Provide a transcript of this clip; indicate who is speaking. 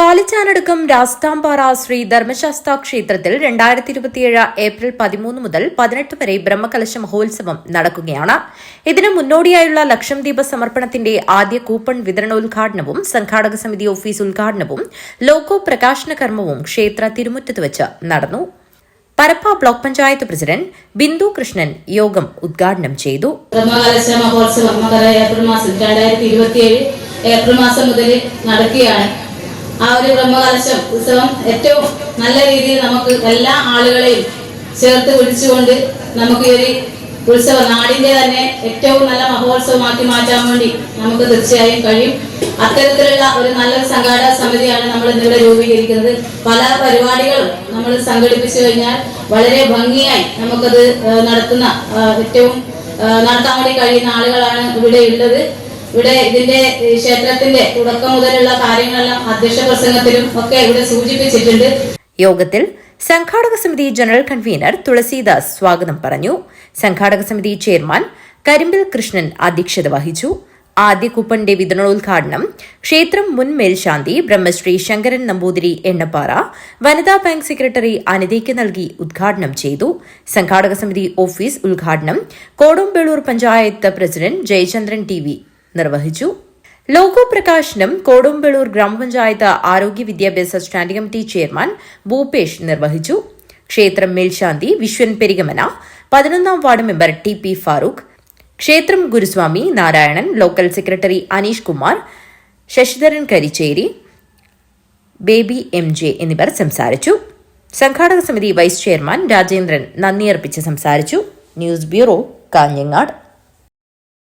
Speaker 1: കാലിച്ചാനടുക്കം രാസ്താംപാറ ശ്രീ ധർമ്മശാസ്ത്ര ക്ഷേത്രത്തിൽ 2027 ഏപ്രിൽ 13 മുതൽ 18 വരെ ബ്രഹ്മകലശ മഹോത്സവം നടക്കുകയാണ്. ഇതിനു മുന്നോടിയായുള്ള ലക്ഷംദീപ സമർപ്പണത്തിന്റെ ആദ്യ കൂപ്പൺ വിതരണോദ്ഘാടനവും സംഘാടക സമിതി ഓഫീസ് ഉദ്ഘാടനവും ലോഗോ പ്രകാശന കർമ്മവും ക്ഷേത്ര തിരുമുറ്റത്ത് വെച്ച് നടന്നു. പരപ്പ ബ്ലോക്ക് പഞ്ചായത്ത് പ്രസിഡന്റ് ബിന്ദു കൃഷ്ണൻ യോഗം ഉദ്ഘാടനം ചെയ്തു.
Speaker 2: ബ്രഹ്മകലശ മഹോത്സവം ഏപ്രിൽ മാസം മുതൽ നടക്കുകയാണ്. ആ ഒരു ബ്രഹ്മകലശം ഉത്സവം ഏറ്റവും നല്ല രീതിയിൽ നമുക്ക് എല്ലാ ആളുകളെയും ചേർത്ത് പിടിച്ചുകൊണ്ട് നമുക്ക് ഈ ഒരു ഉത്സവം നാടിന്റെ തന്നെ ഏറ്റവും നല്ല മഹോത്സവമാക്കി മാറ്റാൻ വേണ്ടി നമുക്ക് തീർച്ചയായും കഴിയും. അത്തരത്തിലുള്ള ഒരു നല്ലൊരു സംഘാടക സമിതിയാണ് നമ്മൾ ഇന്നിവിടെ രൂപീകരിക്കുന്നത്. പല പരിപാടികളും നമ്മൾ സംഘടിപ്പിച്ചു കഴിഞ്ഞാൽ വളരെ ഭംഗിയായി നമുക്കത് ഏറ്റവും നടത്താൻ വേണ്ടി കഴിയുന്ന ആളുകളാണ് ഇവിടെ ഉള്ളത്. ഇവിടെ ഇതിന്റെ ക്ഷേത്രത്തിന്റെ തുടക്കം മുതലുള്ള കാര്യങ്ങളെല്ലാം അധ്യക്ഷ പ്രസംഗത്തിലും ഒക്കെ ഇവിടെ സൂചിപ്പിച്ചിട്ടുണ്ട്.
Speaker 1: യോഗത്തിൽ സംഘാടക സമിതി ജനറൽ കൺവീനർ തുളസീദാസ് സ്വാഗതം പറഞ്ഞു. സംഘാടക സമിതി ചെയർമാൻ കരിമ്പിൽ കൃഷ്ണൻ അധ്യക്ഷത വഹിച്ചു. ആദ്യ കൂപ്പണിന്റെ വിതരണോദ്ഘാടനം ക്ഷേത്രം മുൻ മേൽശാന്തി ബ്രഹ്മശ്രീ ശങ്കരൻ നമ്പൂതിരി എണ്ണപ്പാറ വനിതാ ബാങ്ക് സെക്രട്ടറി അനിതയ്ക്ക് നൽകി ഉദ്ഘാടനം ചെയ്തു. സംഘാടക സമിതി ഓഫീസ് ഉദ്ഘാടനം കോടോംബേളൂർ പഞ്ചായത്ത് പ്രസിഡന്റ് ജയചന്ദ്രൻ ടി നിർവഹിച്ചു. ലോഗോ പ്രകാശനം കോടോംബേളൂർ ഗ്രാമപഞ്ചായത്ത് ആരോഗ്യ വിദ്യാഭ്യാസ സ്റ്റാൻഡിംഗ് കമ്മിറ്റി ചെയർമാൻ ഭൂപേഷ് നിർവഹിച്ചു. ക്ഷേത്രം മേൽശാന്തി വിശ്വൻ പെരിഗമന, 11ാം വാർഡ് മെമ്പർ TP ഫാറൂഖ്, ക്ഷേത്രം ഗുരുസ്വാമി Narayanan, local secretary Aneesh Kumar, Sasidharan Karicheri, Baby MJ എന്നിവർ സംസാരിച്ചു. സംഘാടക സമിതി വൈസ് ചെയർമാൻ രാജേന്ദ്രൻ നന്ദി അർപ്പിച്ച് സംസാരിച്ചു. News bureau, Kanhangad.